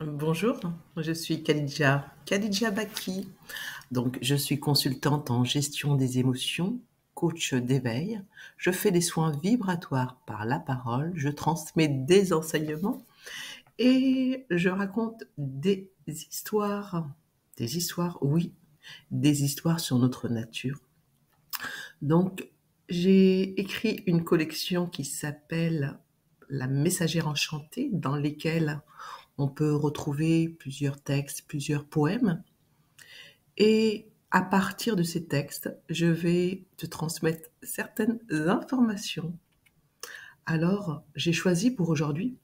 Bonjour, je suis Khadija Baki. Donc, je suis consultante en gestion des émotions, coach d'éveil. Je fais des soins vibratoires par la parole. Je transmets des enseignements et je raconte des histoires, oui, des histoires sur notre nature. Donc, j'ai écrit une collection qui s'appelle La Messagère enchantée, dans lesquelles on peut retrouver plusieurs textes, plusieurs poèmes. Et à partir de ces textes, je vais te transmettre certaines informations. Alors, j'ai choisi pour aujourd'hui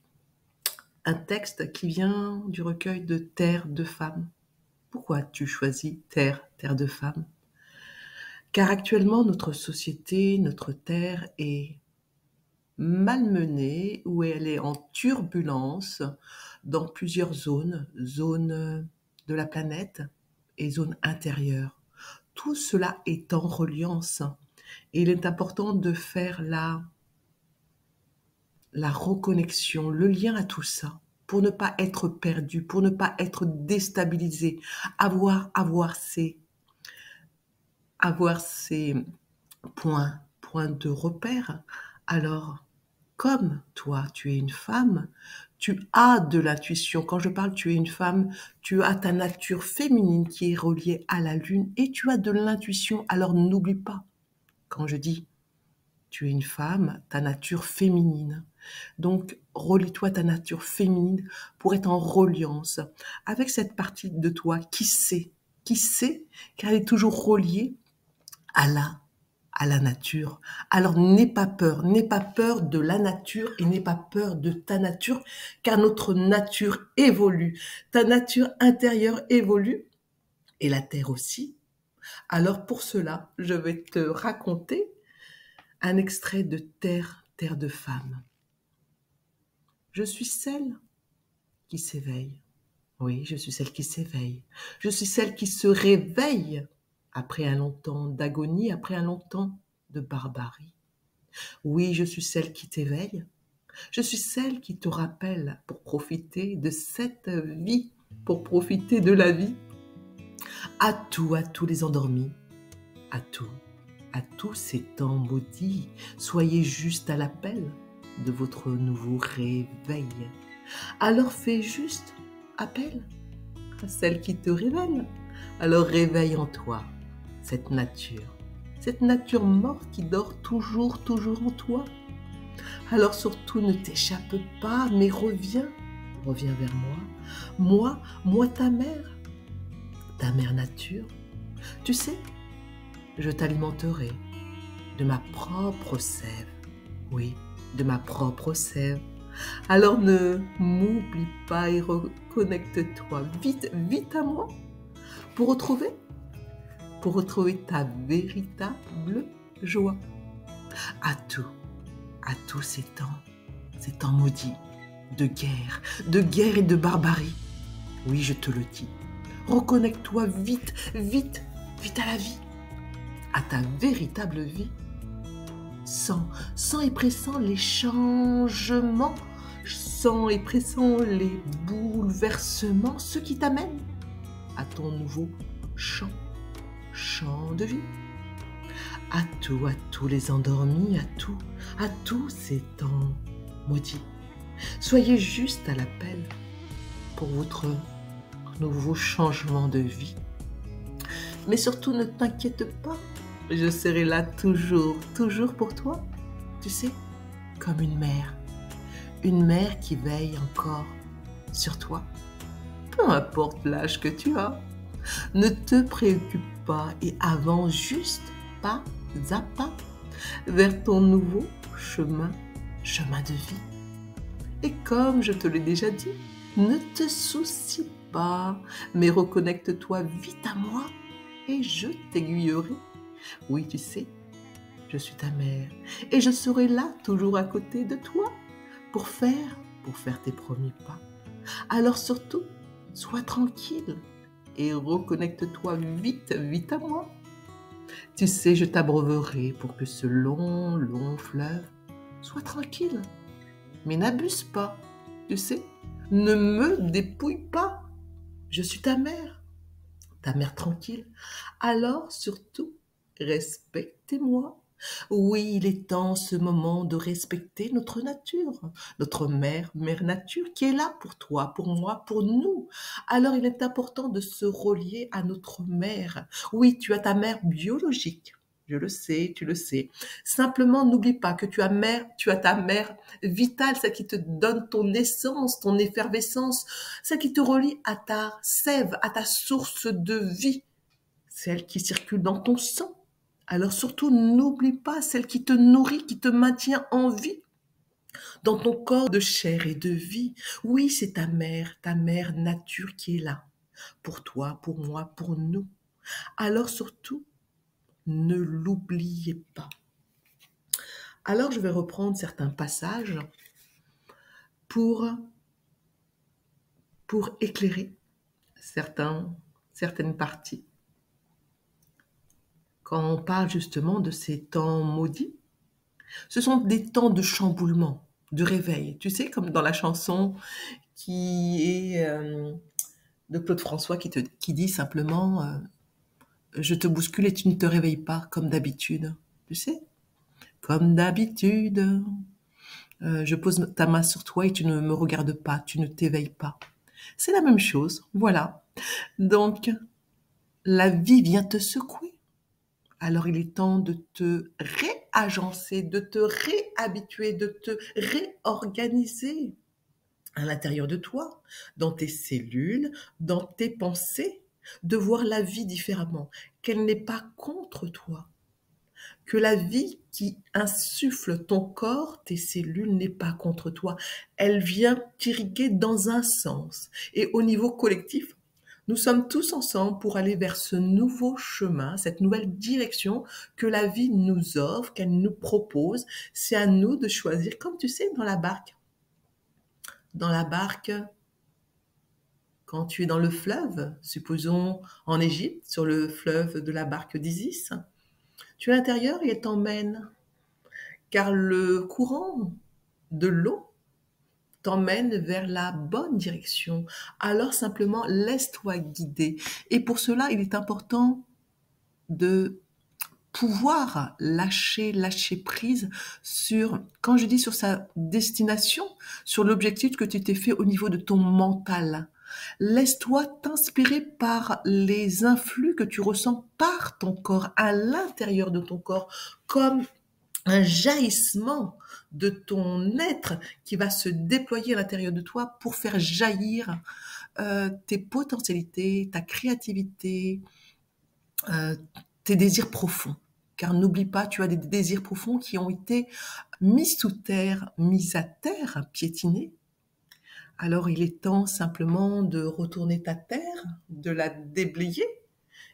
un texte qui vient du recueil de Terre de femmes. Pourquoi as-tu choisi Terre de femmes? Car actuellement, notre société, notre terre est malmenée ou elle est en turbulence dans plusieurs zones de la planète et zones intérieures. Tout cela est en reliance et il est important de faire la reconnexion, le lien à tout ça pour ne pas être perdu, pour ne pas être déstabilisé, avoir ces points de repère. Alors, comme toi, tu es une femme, tu as de l'intuition. Quand je parle tu es une femme, tu as ta nature féminine qui est reliée à la lune et tu as de l'intuition. Alors n'oublie pas, quand je dis tu es une femme, ta nature féminine. Donc, relie-toi à ta nature féminine pour être en reliance avec cette partie de toi qui sait, car elle est toujours reliée à la nature. Alors n'aie pas peur de la nature et n'aie pas peur de ta nature, car notre nature évolue. Ta nature intérieure évolue et la terre aussi. Alors pour cela, je vais te raconter un extrait de Terre de femme. Je suis celle qui s'éveille. Oui, je suis celle qui s'éveille. Je suis celle qui se réveille après un long temps d'agonie, après un long temps de barbarie. Oui, je suis celle qui t'éveille. Je suis celle qui te rappelle pour profiter de cette vie, pour profiter de la vie. À tous les endormis, à tous ces temps maudits, soyez juste à l'appel de votre nouveau réveil. Alors fais juste appel à celle qui te révèle. Alors réveille en toi cette nature morte qui dort toujours en toi. Alors surtout ne t'échappe pas, mais reviens vers moi ta mère nature. Tu sais, je t'alimenterai de ma propre sève, oui, de ma propre sève. Alors ne m'oublie pas et reconnecte-toi vite à moi pour retrouver ta véritable joie. À tous ces temps maudits de guerre et de barbarie. Oui, je te le dis. Reconnecte-toi vite à la vie, à ta véritable vie. Sans et pressant les changements, sans et pressant les bouleversements, ce qui t'amène à ton nouveau champ de vie. À tous les endormis, à tous ces temps maudits. Soyez juste à l'appel pour votre nouveau changement de vie. Mais surtout, ne t'inquiète pas, je serai là toujours pour toi. Tu sais, comme une mère qui veille encore sur toi. Peu importe l'âge que tu as, ne te préoccupe pas et avance juste pas à pas vers ton nouveau chemin de vie. Et comme je te l'ai déjà dit, ne te soucie pas, mais reconnecte-toi vite à moi et je t'aiguillerai. Oui, tu sais, je suis ta mère et je serai là toujours à côté de toi pour faire tes premiers pas. Alors surtout, sois tranquille et reconnecte-toi vite à moi. Tu sais, je t'abreuverai pour que ce long fleuve soit tranquille. Mais n'abuse pas, tu sais, Ne me dépouille pas. Je suis ta mère tranquille. Alors, surtout, respectez-moi. Oui, il est temps, ce moment, de respecter notre nature, notre mère nature, qui est là pour toi, pour moi, pour nous. Alors, il est important de se relier à notre mère. Oui, tu as ta mère biologique. Je le sais, tu le sais. Simplement, n'oublie pas que tu as ta mère vitale, celle qui te donne ton essence, ton effervescence, celle qui te relie à ta sève, à ta source de vie, celle qui circule dans ton sang. Alors surtout, n'oublie pas celle qui te nourrit, qui te maintient en vie dans ton corps de chair et de vie. Oui, c'est ta mère nature qui est là, pour toi, pour moi, pour nous. Alors surtout, ne l'oubliez pas. Alors je vais reprendre certains passages pour, pour éclairer certaines parties. Quand on parle justement de ces temps maudits, ce sont des temps de chamboulement, de réveil. Tu sais, comme dans la chanson qui est de Claude François qui dit simplement je te bouscule et tu ne te réveilles pas comme d'habitude. Tu sais, comme d'habitude, je pose ta main sur toi et tu ne me regardes pas, tu ne t'éveilles pas. C'est la même chose, voilà. Donc, la vie vient te secouer. Alors il est temps de te réagencer, de te réhabituer, de te réorganiser à l'intérieur de toi, dans tes cellules, dans tes pensées, de voir la vie différemment, qu'elle n'est pas contre toi, que la vie qui insuffle ton corps, tes cellules, n'est pas contre toi. Elle vient t'irriguer dans un sens. Et au niveau collectif, nous sommes tous ensemble pour aller vers ce nouveau chemin, cette nouvelle direction que la vie nous offre, qu'elle nous propose. C'est à nous de choisir, comme tu sais, dans la barque. Dans la barque, quand tu es dans le fleuve, supposons en Égypte, sur le fleuve de la barque d'Isis, tu es à l'intérieur et elle t'emmène, car le courant de l'eau t'emmène vers la bonne direction. Alors simplement, laisse-toi guider. Et pour cela, il est important de pouvoir lâcher prise sur, quand je dis sur sa destination, sur l'objectif que tu t'es fait au niveau de ton mental. Laisse-toi t'inspirer par les influx que tu ressens par ton corps, à l'intérieur de ton corps, comme un jaillissement de ton être qui va se déployer à l'intérieur de toi pour faire jaillir tes potentialités, ta créativité, euh, tes désirs profonds. Car n'oublie pas, tu as des désirs profonds qui ont été mis sous terre, mis à terre, piétinés. Alors il est temps simplement de retourner ta terre, de la déblayer,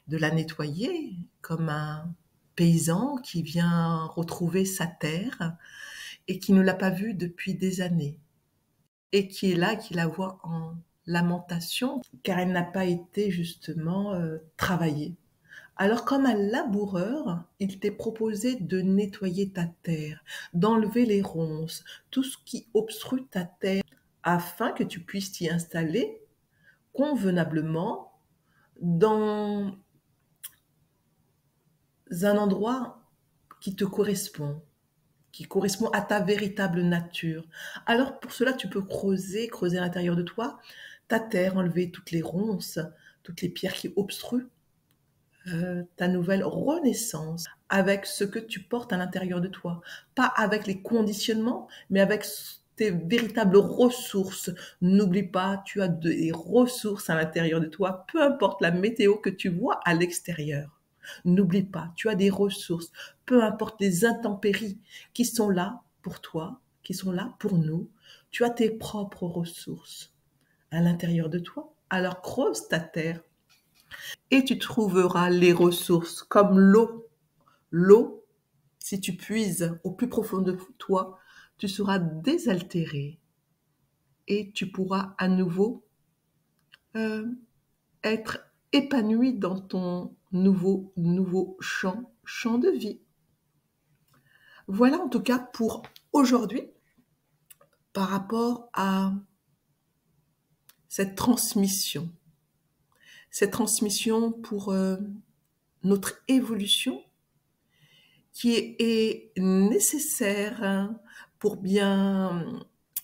de la nettoyer comme un paysan qui vient retrouver sa terre et qui ne l'a pas vue depuis des années et qui est là, qui la voit en lamentation car elle n'a pas été justement travaillée. Alors comme un laboureur, il t'est proposé de nettoyer ta terre, d'enlever les ronces, tout ce qui obstrue ta terre, afin que tu puisses t'y installer convenablement dans un endroit qui te correspond, qui correspond à ta véritable nature. Alors pour cela, tu peux creuser à l'intérieur de toi ta terre, enlever toutes les ronces, toutes les pierres qui obstruent ta nouvelle renaissance avec ce que tu portes à l'intérieur de toi. Pas avec les conditionnements, mais avec tes véritables ressources. N'oublie pas, tu as des ressources à l'intérieur de toi, peu importe la météo que tu vois à l'extérieur. N'oublie pas, tu as des ressources, peu importe les intempéries qui sont là pour toi, qui sont là pour nous. Tu as tes propres ressources à l'intérieur de toi. Alors creuse ta terre et tu trouveras les ressources comme l'eau. L'eau, si tu puises au plus profond de toi, tu seras désaltéré et tu pourras à nouveau euh, être épanoui dans ton nouveau champ de vie. Voilà en tout cas pour aujourd'hui par rapport à cette transmission. Cette transmission pour notre évolution qui est nécessaire pour bien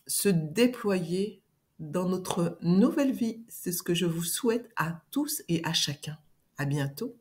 se déployer dans notre nouvelle vie. C'est ce que je vous souhaite à tous et à chacun. À bientôt.